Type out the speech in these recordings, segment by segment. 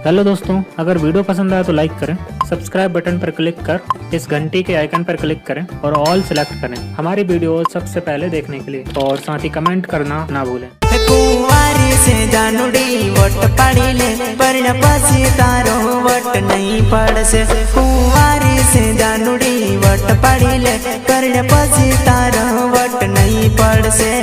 Hello दोस्तों, अगर video पसंद आया तो लाइक करें, सब्सक्राइब बटन पर क्लिक कर इस घंटी के आइकन पर क्लिक करें और ऑल सिलेक्ट करें हमारी वीडियो सबसे पहले देखने के लिए। और साथ ही कमेंट करना ना भूलें। कुंवारी से जानुड़ी वोट पड़ी ले पर पसी तारो वोट नहीं पड़ से। कुंवारी से जानुड़ी वोट पड़ी ले पर पसी तारो वोट नहीं पड़ से।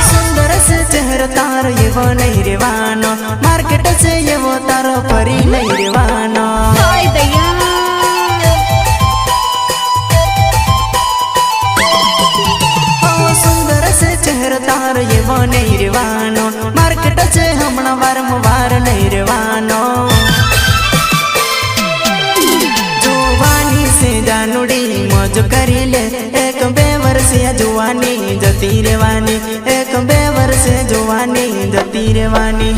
सुंदर से चेहरा तारो ये वो नहीं रेवानो, मार्केट से ये वो तारो परी नहीं रेवानो। तार ये वो नहीं रेवानो, मार्केट से हमना वारंवार नहीं रेवानो। जुवानी से जानुड़ी मौज करी ले, एक बेवर से जुवानी जती रेवानी, एक बेवर से जुवानी जती रेवानी।